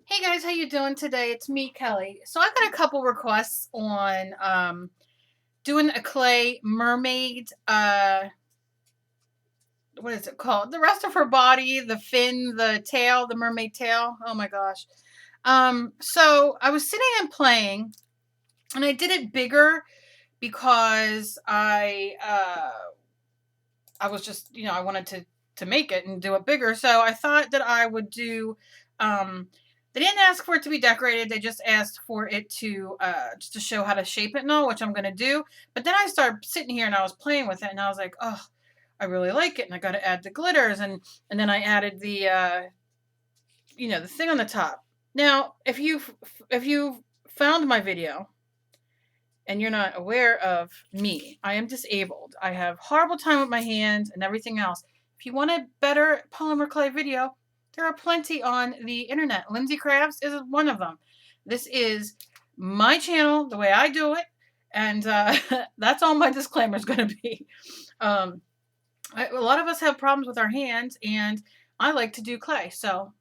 Hey guys, how you doing today? It's me, Kelly. So I got a couple requests on doing a clay mermaid. What is it called? The rest of her body, the fin, the tail, the mermaid tail. Oh my gosh. So I was sitting and playing, and I did it bigger because I was just I wanted to make it and do it bigger. So I thought that I would do. They didn't ask for it to be decorated. They just asked for it to just to show how to shape it and all, which I'm gonna do. But then I started sitting here and I was playing with it, and I was like, oh, I really like it, and I got to add the glitters, and then I added the the thing on the top. Now, if you found my video and you're not aware of me, I am disabled. I have horrible time with my hands and everything else. If you want a better polymer clay video, there are plenty on the internet. Lindsay Crafts is one of them. This is my channel, the way I do it, and that's all my disclaimer is going to be. A lot of us have problems with our hands, and I like to do clay, so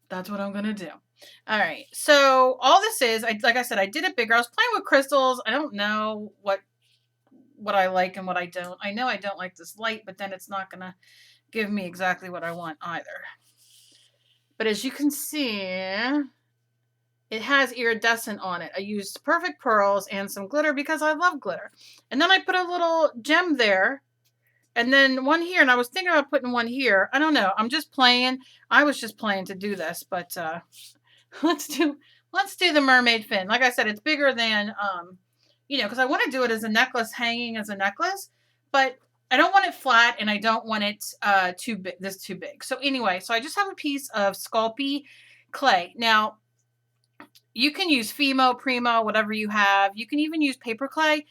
that's what I'm going to do. All right. So all this is, like I said, I did it bigger. I was playing with crystals. I don't know what I like and what I don't. I know I don't like this light, but then it's not going to give me exactly what I want either. But as you can see, it has iridescent on it. I used perfect pearls and some glitter because I love glitter. And then I put a little gem there. And then one here, and I was thinking about putting one here. I don't know. I'm just playing. I was just playing to do this, but let's do the mermaid fin. Like I said, it's bigger than because I want to do it as a necklace, hanging as a necklace, but I don't want it flat and I don't want it too big. So anyway, so I just have a piece of SKYPE clay. Now, you can use Fimo, Primo, whatever you have. You can even use paper clay.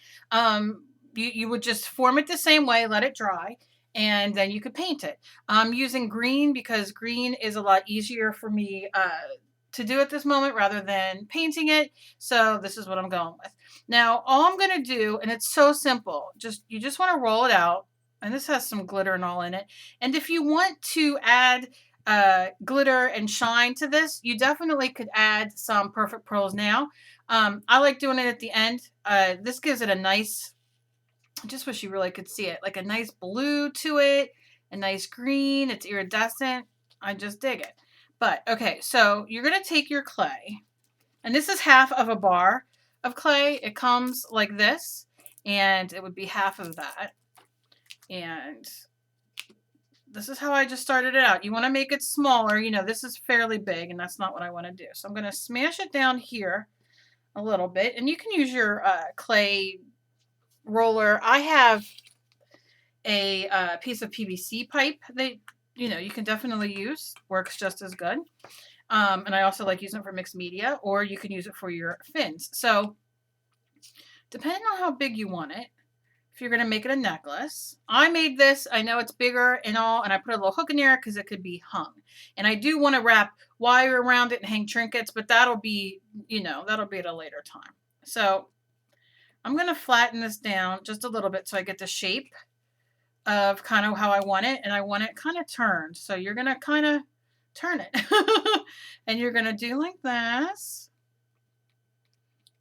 You would just form it the same way, let it dry, and then you could paint it. I'm using green because green is a lot easier for me to do at this moment rather than painting it. So this is what I'm going with. Now, all I'm going to do, and it's so simple, you just want to roll it out. And this has some glitter and all in it. And if you want to add glitter and shine to this, you definitely could add some perfect pearls now. I like doing it at the end. This gives it a nice, I just wish you really could see it, like a nice blue to it, a nice green. It's iridescent. I just dig it. But okay, so you're going to take your clay, and this is half of a bar of clay. It comes like this, and it would be half of that. And this is how I just started it out. You want to make it smaller. This is fairly big, and that's not what I want to do. So I'm going to smash it down here a little bit, and you can use your clay roller. I have a piece of PVC pipe that you can definitely use. Works just as good. And I also like using it for mixed media, or you can use it for your fins. So depending on how big you want it, if you're going to make it a necklace, I made this. I know it's bigger and all, and I put a little hook in there because it could be hung. And I do want to wrap wire around it and hang trinkets, but that'll be at a later time. So I'm going to flatten this down just a little bit so I get the shape of kind of how I want it, and I want it kind of turned. So you're going to kind of turn it. And you're going to do like this.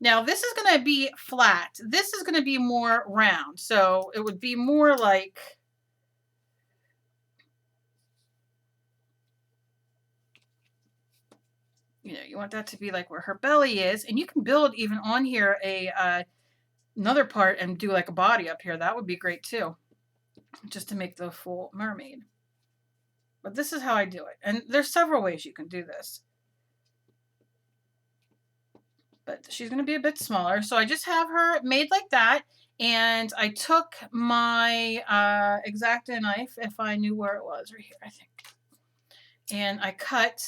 Now this is going to be flat. This is going to be more round. So it would be more like, you want that to be like where her belly is, and you can build even on here another part and do like a body up here. That would be great too, just to make the full mermaid. But this is how I do it. And there's several ways you can do this. But she's going to be a bit smaller. So I just have her made like that. And I took my X-Acto knife, if I knew where it was, right here, I think. And I cut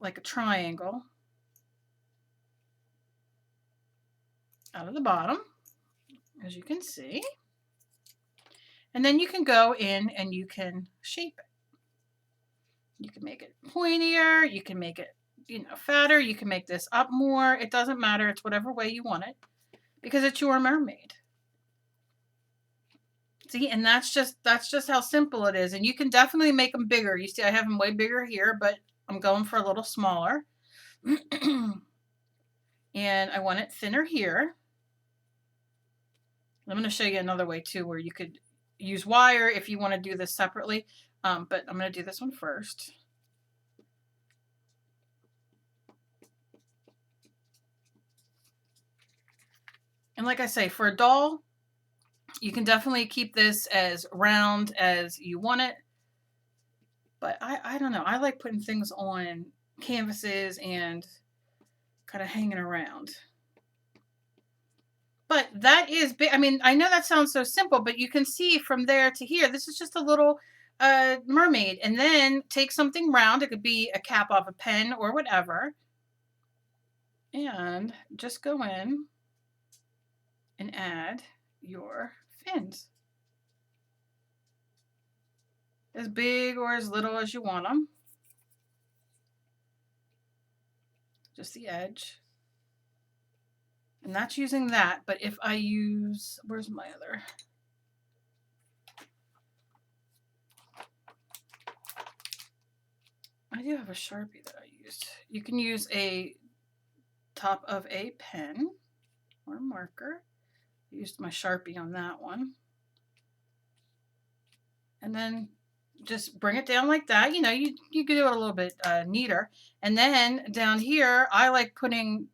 like a triangle out of the bottom, as you can see. And then you can go in and you can shape it. You can make it pointier. You can make it fatter. You can make this up more. It doesn't matter. It's whatever way you want it, because it's your mermaid. See, and that's just how simple it is. And you can definitely make them bigger. You see, I have them way bigger here, but I'm going for a little smaller. And I want it thinner here. I'm going to show you another way too, where you could use wire if you want to do this separately. But I'm going to do this one first. And like I say, for a doll, you can definitely keep this as round as you want it. But I don't know. I like putting things on canvases and kind of hanging around. But that is big. I mean, I know that sounds so simple, but you can see from there to here, this is just a little mermaid. And then take something round. It could be a cap off a pen or whatever. And just go in and add your fins. As big or as little as you want them. Just the edge. And that's using that, but if I use, where's my other? I do have a Sharpie that I used. You can use a top of a pen or marker. I used my Sharpie on that one. And then just bring it down like that. You know, you could do it a little bit neater. And then down here, I like putting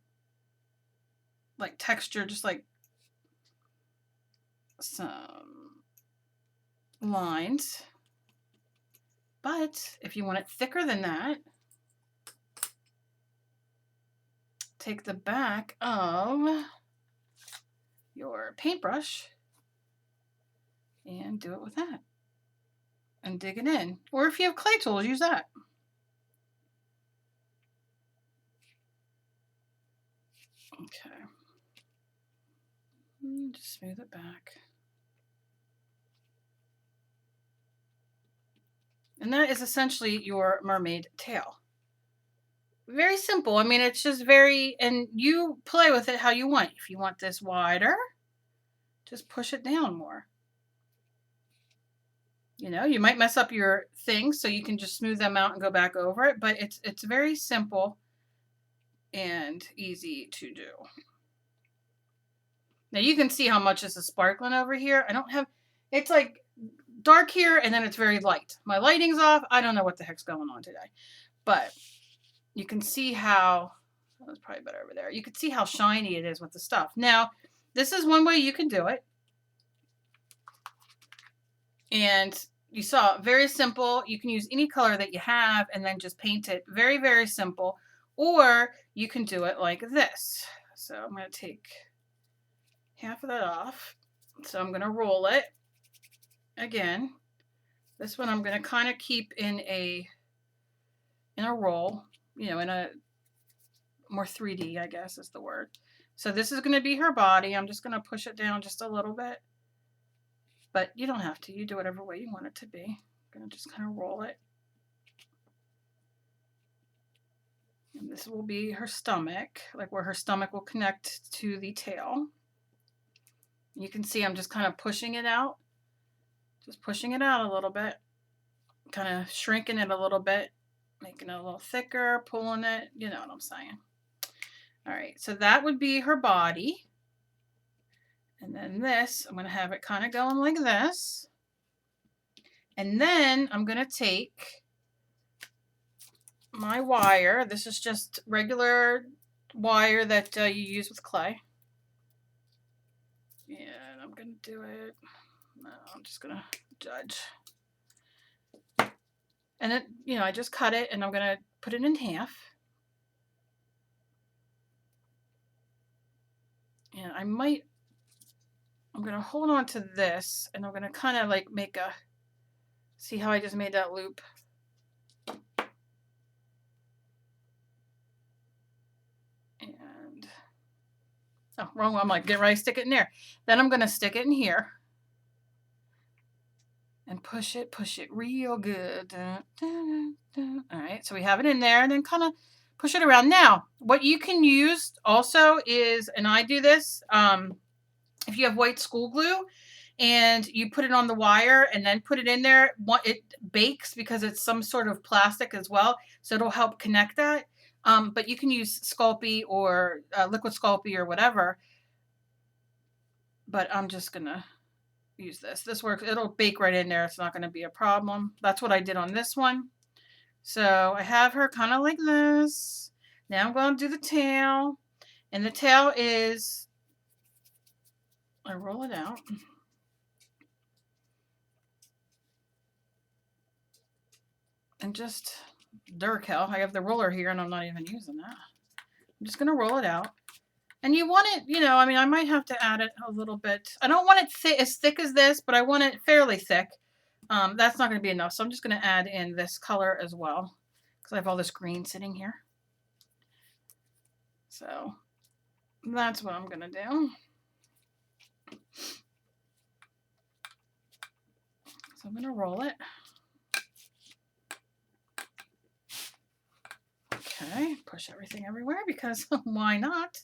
like texture, just like some lines. But if you want it thicker than that, take the back of your paintbrush and do it with that. And dig it in. Or if you have clay tools, use that. Okay. Just smooth it back. And that is essentially your mermaid tail. Very simple. I mean, it's just very, and you play with it how you want. If you want this wider, just push it down more. You know, you might mess up your things, so you can just smooth them out and go back over it, but it's very simple and easy to do. Now you can see how much this is sparkling over here. I don't have, it's like dark here and then it's very light. My lighting's off. I don't know what the heck's going on today, but you can see how, that was probably better over there. You can see how shiny it is with the stuff. Now, this is one way you can do it. And you saw, very simple. You can use any color that you have and then just paint it. Very, very simple. Or you can do it like this. So I'm going to take half of that off. So I'm going to roll it. Again, this one I'm going to kind of keep in a roll, you know, in a more 3D, I guess is the word. So this is going to be her body. I'm just going to push it down just a little bit. But you don't have to. You do whatever way you want it to be. I'm going to just kind of roll it. And this will be her stomach, like where her stomach will connect to the tail. You can see I'm just kind of pushing it out. Just pushing it out a little bit. Kind of shrinking it a little bit. Making it a little thicker, pulling it. You know what I'm saying. All right, so that would be her body. And then this, I'm going to have it kind of going like this. And then I'm going to take my wire. This is just regular wire that you use with clay. And I'm going to do it. No, I'm just going to judge. And then, you know, I just cut it and I'm going to put it in half. And I'm going to hold on to this and I'm going to kind of like make a, see how I just made that loop? And, oh, wrong one. I'm like, get ready to stick it in there. Then I'm going to stick it in here. And push it real good. Dun, dun, dun. All right, so we have it in there and then kind of push it around. Now, what you can use also is, and I do this, if you have white school glue and you put it on the wire and then put it in there, it bakes because it's some sort of plastic as well. So it'll help connect that. But you can use SKYPE or liquid SKYPE or whatever. But I'm just going to use this. This works. It'll bake right in there. It's not going to be a problem. That's what I did on this one. So I have her kind of like this. Now I'm going to do the tail. And the tail is, I roll it out. And just Duracell. I have the roller here and I'm not even using that. I'm just going to roll it out. And you want it, you know, I mean, I might have to add it a little bit. I don't want it as thick as this, but I want it fairly thick. That's not going to be enough. So I'm just going to add in this color as well because I have all this green sitting here. So that's what I'm going to do. So I'm going to roll it. Okay, push everything everywhere because why not?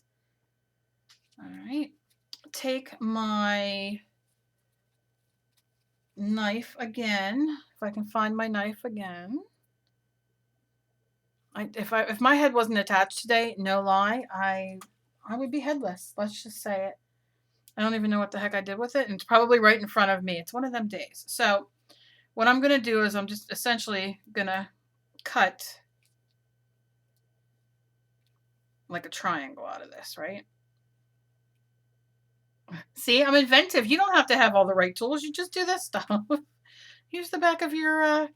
All right, take my knife again. If I can find my knife again. If my head wasn't attached today, no lie, I would be headless. Let's just say it. I don't even know what the heck I did with it, and it's probably right in front of me. It's one of them days. So what I'm gonna do is I'm just essentially gonna cut like a triangle out of this, right? See, I'm inventive. You don't have to have all the right tools. You just do this stuff. Use the back of your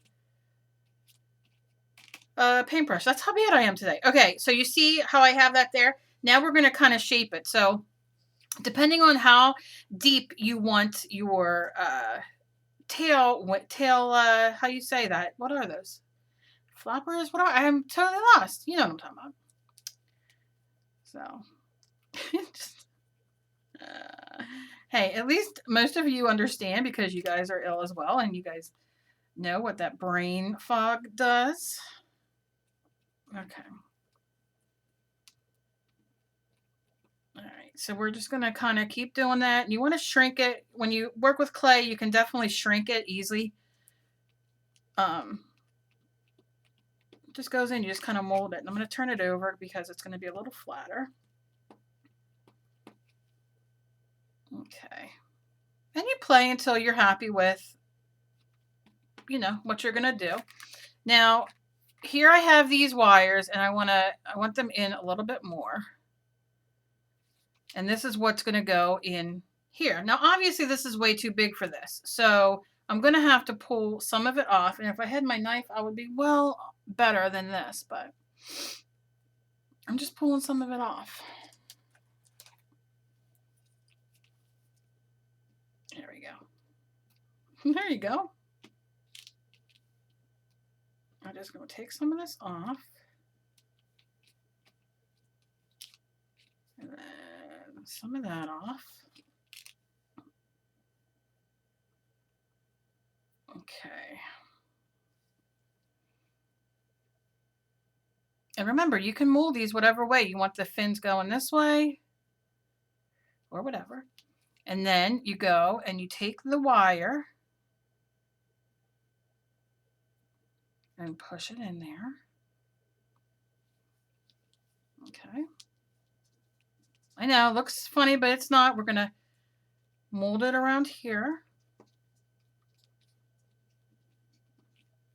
paintbrush. That's how bad I am today. Okay, so you see how I have that there? Now we're going to kind of shape it. So depending on how deep you want your tail, how you say that? What are those? Flappers? What are, I'm totally lost. You know what I'm talking about. So, hey, at least most of you understand because you guys are ill as well and you guys know what that brain fog does. Okay. All right, so we're just going to kind of keep doing that. And you want to shrink it. When you work with clay, you can definitely shrink it easily. Just goes in, you just kind of mold it. And I'm going to turn it over because it's going to be a little flatter. Okay. And you play until you're happy with, you know, what you're going to do. Now, here I have these wires and I want them in a little bit more. And this is what's going to go in here. Now, obviously, this is way too big for this. So I'm going to have to pull some of it off. And if I had my knife, I would be well better than this. But I'm just pulling some of it off. There we go. There you go. I'm just going to take some of this off. And then some of that off. Okay. And remember, you can mold these whatever way. You want the fins going this way or whatever. And then you go and you take the wire and push it in there. Okay. I know, it looks funny, but it's not. We're going to mold it around here.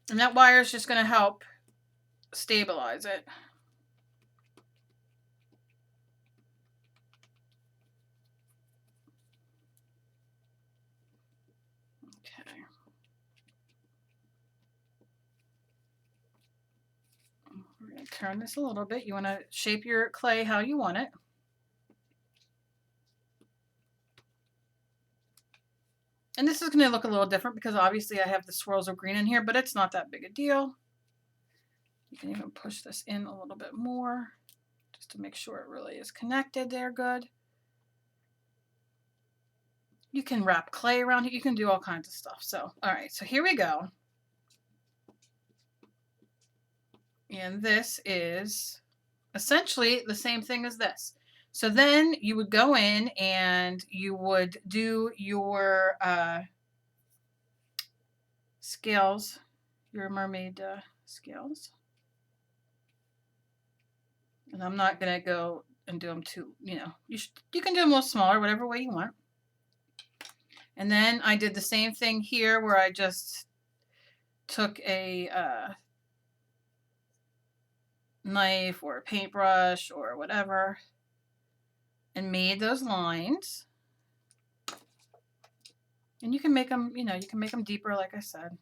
And that wire is just going to help stabilize it. Okay. We're going to turn this a little bit. You want to shape your clay how you want it. And this is going to look a little different because obviously I have the swirls of green in here, but it's not that big a deal. You can even push this in a little bit more just to make sure it really is connected there good. You can wrap clay around it. You can do all kinds of stuff. So, all right, so here we go. And this is essentially the same thing as this. So then you would go in and you would do your scales, your mermaid scales. And I'm not going to go and do them too, you know, you can do them a little smaller, whatever way you want. And then I did the same thing here where I just took a knife or a paintbrush or whatever and made those lines. And you can make them, you know, you can make them deeper, like I said.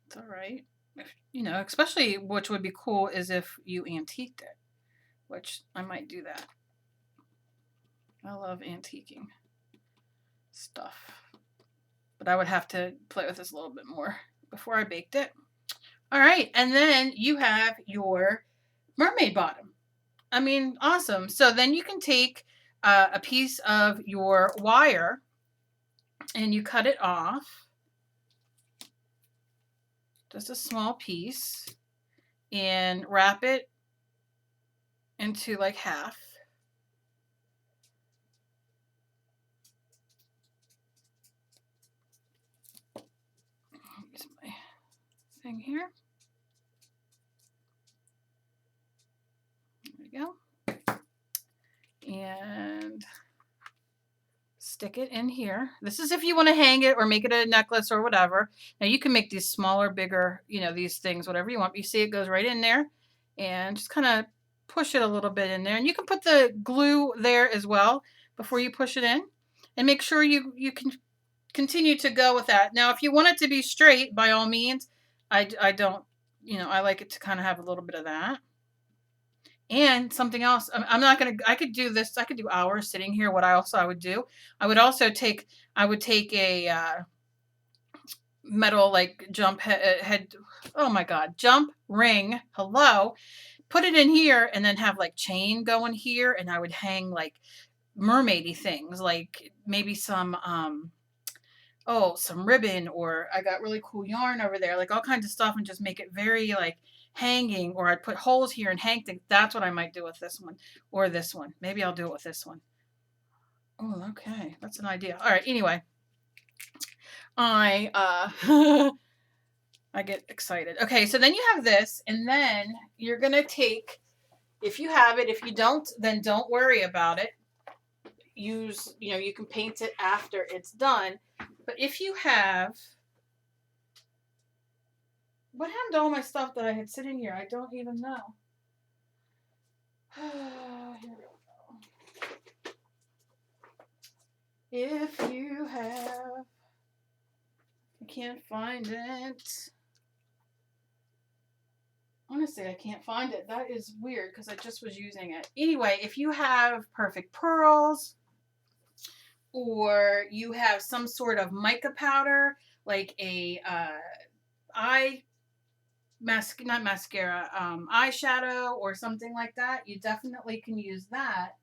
It's all right. If, you know, especially which would be cool is if you antiqued it, which I might do that. I love antiquing stuff. But I would have to play with this a little bit more before I baked it. All right, and then you have your mermaid bottom. I mean, awesome. So then you can take a piece of your wire and you cut it off. Just a small piece. And wrap it into like half. Use my thing here. There we go. And stick it in here. This is if you want to hang it or make it a necklace or whatever. Now you can make these smaller, bigger, you know, these things, whatever you want. You see it goes right in there and just kind of push it a little bit in there. And you can put the glue there as well before you push it in. And make sure you can continue to go with that. Now, if you want it to be straight, by all means, I don't, you know, I like it to kind of have a little bit of that. And something else, I'm not going to, I could do this, I could do hours sitting here. What I would do, I would also take, a metal like jump head, oh my God, jump ring, hello, put it in here and then have like chain going here. And I would hang like mermaidy things, like maybe some, some ribbon, or I got really cool yarn over there, like all kinds of stuff, and just make it very like hanging, or I'd put holes here and hang things. That's what I might do with this one or this one. Maybe I'll do it with this one. Oh, okay. That's an idea. All right. Anyway, I I get excited. Okay. So then you have this, and then you're going to take, if you have it, if you don't, then don't worry about it. Use, you know, you can paint it after it's done. But if you have, what happened to all my stuff that I had sitting here? I don't even know. Here we go. If you have, I can't find it. Honestly, I can't find it. That is weird because I just was using it. Anyway, if you have perfect pearls, or you have some sort of mica powder, like a eyeshadow or something like that, you definitely can use that.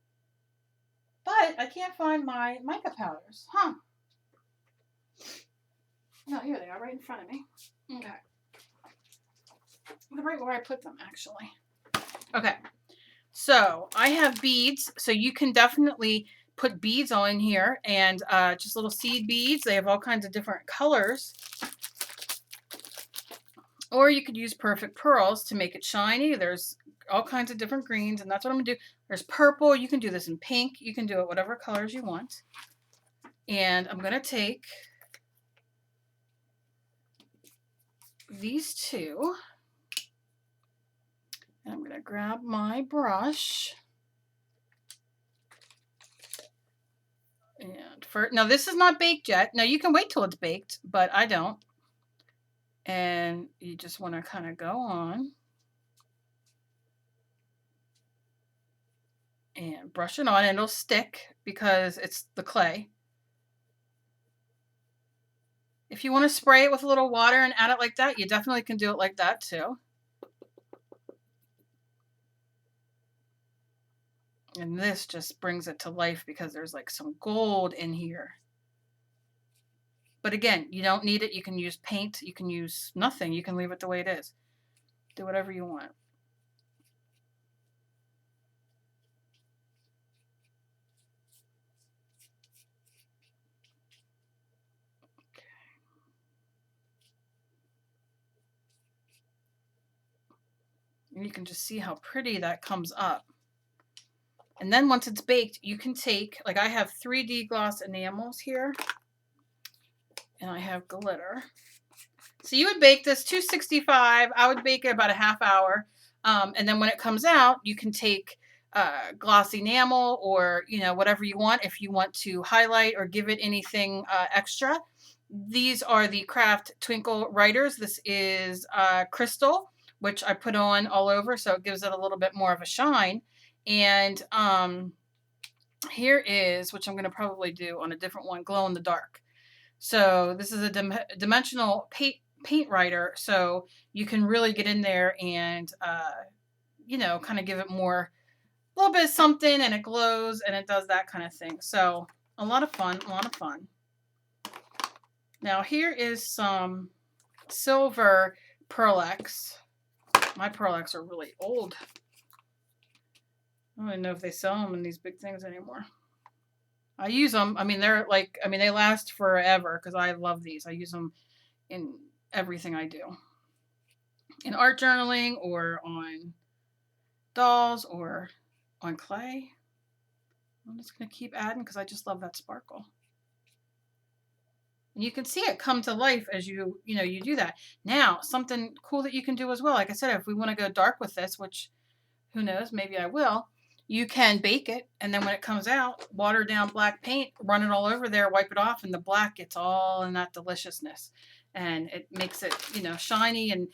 But I can't find my mica powders. Huh. No, here they are, right in front of me. Okay. Right where I put them, actually. Okay. So I have beads, so you can definitely put beads on here, and just little seed beads. They have all kinds of different colors. Or you could use perfect pearls to make it shiny. There's all kinds of different greens, and that's what I'm going to do. There's purple. You can do this in pink. You can do it whatever colors you want. And I'm going to take these two, and I'm going to grab my brush. And now this is not baked yet. Now you can wait till it's baked, but I don't. And you just want to kind of go on and brush it on, and it'll stick because it's the clay. If you want to spray it with a little water and add it like that, you definitely can do it like that too. And this just brings it to life because there's like some gold in here. But again, you don't need it. You can use paint. You can use nothing. You can leave it the way it is. Do whatever you want. And you can just see how pretty that comes up. And then once it's baked, you can take, like I have 3D gloss enamels here, and I have glitter. So you would bake this 265. I would bake it about a half hour. And then when it comes out, you can take gloss enamel or, you know, whatever you want. If you want to highlight or give it anything extra. These are the Craft Twinkle Writers. This is crystal, which I put on all over, so it gives it a little bit more of a shine. And here is, which I'm going to probably do on a different one, glow in the dark. So this is a dimensional paint writer, so you can really get in there and, you know, kind of give it more, a little bit of something, and it glows and it does that kind of thing. So a lot of fun, a lot of fun. Now here is some silver Pearl-Ex. My Pearl-Ex are really old. I don't even know if they sell them in these big things anymore. I use them. I mean, they're like, I mean, they last forever because I love these. I use them in everything I do. In art journaling or on dolls or on clay. I'm just going to keep adding because I just love that sparkle. And you can see it come to life as you do that. Now, something cool that you can do as well. Like I said, if we want to go dark with this, which who knows, maybe I will, you can bake it. And then when it comes out, water down black paint, run it all over there, wipe it off, and the black gets all in that deliciousness. And it makes it, you know, shiny and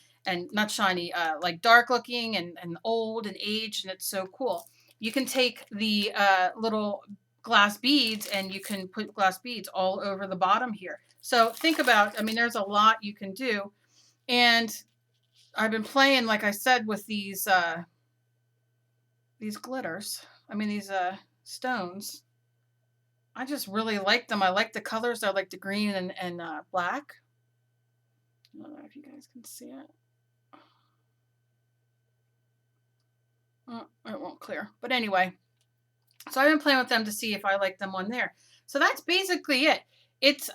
not shiny, like dark looking and old and aged. And it's so cool. You can take the little glass beads and you can put glass beads all over the bottom here. So think about, I mean, there's a lot you can do. And I've been playing, like I said, with these glitters. I mean, these stones. I just really like them. I like the colors. I like the green and black. I don't know if you guys can see it. Oh, it won't clear. But anyway, so I've been playing with them to see if I like them on there. So that's basically it. It's,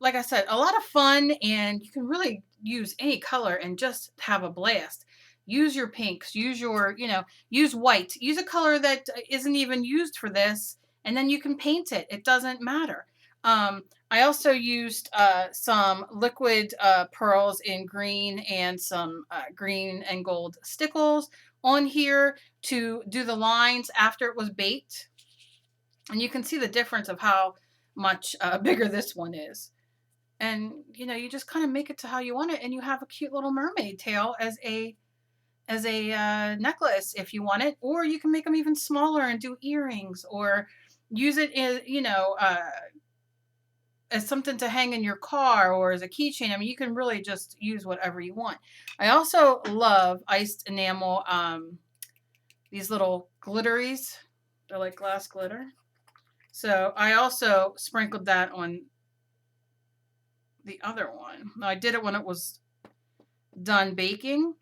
like I said, a lot of fun, and you can really use any color and just have a blast. Use your pinks, use your, you know, use white. Use a color that isn't even used for this, and then you can paint it. It doesn't matter. I also used some liquid pearls in green and some green and gold stickles on here to do the lines after it was baked. And you can see the difference of how much bigger this one is. And, you know, you just kind of make it to how you want it, and you have a cute little mermaid tail as a necklace if you want it, or you can make them even smaller and do earrings, or use it in, you know, as something to hang in your car or as a keychain. I mean, you can really just use whatever you want. I also love iced enamel, these little glitteries. They're like glass glitter. So I also sprinkled that on the other one. Now I did it when it was done baking,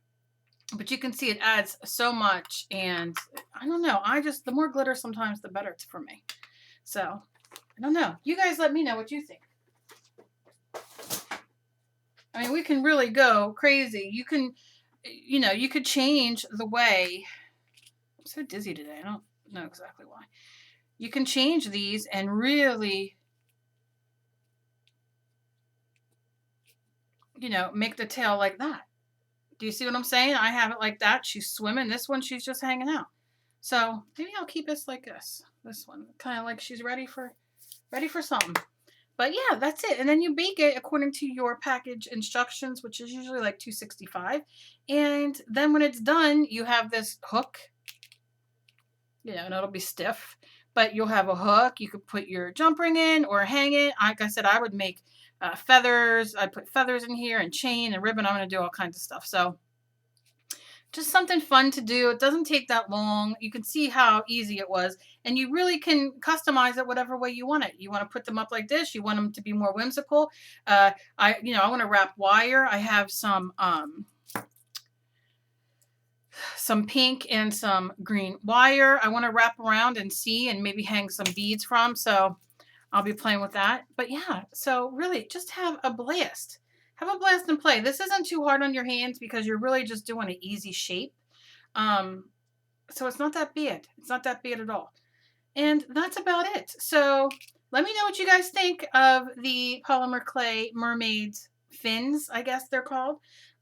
but you can see it adds so much, and I don't know, the more glitter sometimes the better it's for me. So I don't know. You guys let me know what you think. I mean, we can really go crazy. You can, you know, you could change the way. I'm so dizzy today. I don't know exactly why. You can change these and really, you know, make the tail like that. Do you see what I'm saying? I have it like that. She's swimming. This one, she's just hanging out. So maybe I'll keep this like this. This one, kind of like she's ready for something. But yeah, that's it. And then you bake it according to your package instructions, which is usually like 265. And then when it's done, you have this hook, you know, and it'll be stiff, but you'll have a hook. You could put your jump ring in or hang it. Like I said, I would make feathers. I put feathers in here and chain and ribbon. I'm going to do all kinds of stuff. So just something fun to do. It doesn't take that long. You can see how easy it was, and you really can customize it whatever way you want it. You want to put them up like this. You want them to be more whimsical. I want to wrap wire. I have some pink and some green wire I want to wrap around and see, and maybe hang some beads from. So I'll be playing with that. But yeah, so really just have a blast. Have a blast and play. This isn't too hard on your hands because you're really just doing an easy shape. So it's not that bad. It's not that bad at all. And that's about it. So let me know what you guys think of the polymer clay mermaid fins, I guess they're called.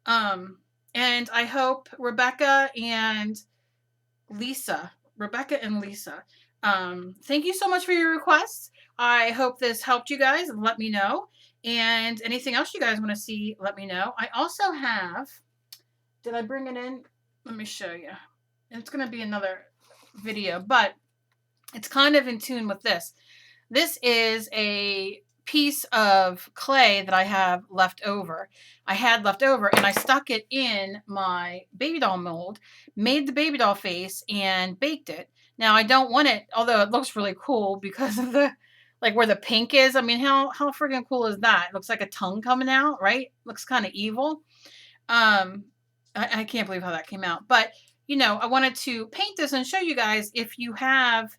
Um, and I hope Rebecca and Lisa, thank you so much for your requests. I hope this helped you guys. Let me know. And anything else you guys want to see, let me know. I also have, did I bring it in? Let me show you. It's going to be another video, but it's kind of in tune with this. This is a piece of clay that I have left over. I had left over and I stuck it in my baby doll mold, made the baby doll face and baked it. Now I don't want it, although it looks really cool because of the, like where the pink is. I mean, how freaking cool is that? It looks like a tongue coming out, right? Looks kind of evil. I can't believe how that came out. But, you know, I wanted to paint this and show you guys if you have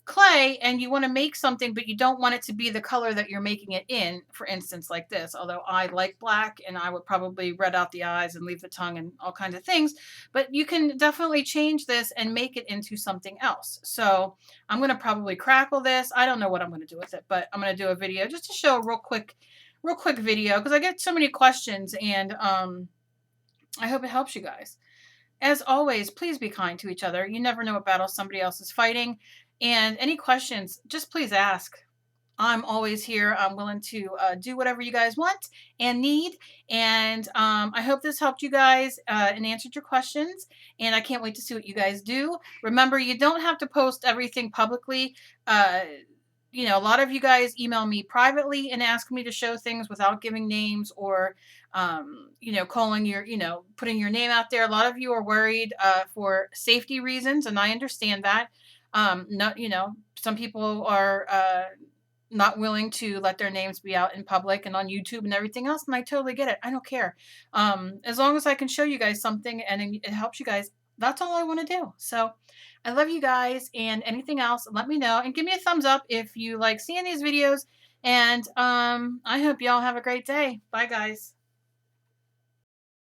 clay and you want to make something, but you don't want it to be the color that you're making it in, for instance, like this. Although I like black and I would probably red out the eyes and leave the tongue and all kinds of things. But you can definitely change this and make it into something else. So I'm going to probably crackle this. I don't know what I'm going to do with it, but I'm going to do a video just to show a real quick video because I get so many questions and I hope it helps you guys. As always, please be kind to each other. You never know what battle somebody else is fighting. And any questions, just please ask. I'm always here. I'm willing to do whatever you guys want and need. And I hope this helped you guys and answered your questions. And I can't wait to see what you guys do. Remember, you don't have to post everything publicly. You know, a lot of you guys email me privately and ask me to show things without giving names or, you know, calling your, you know, putting your name out there. A lot of you are worried for safety reasons, and I understand that. Not, you know, some people are not willing to let their names be out in public and on YouTube and everything else, and I totally get it. I don't care. As long as I can show you guys something and it helps you guys, that's all I want to do. So I love you guys, and anything else, let me know and give me a thumbs up if you like seeing these videos. And I hope y'all have a great day. Bye, guys.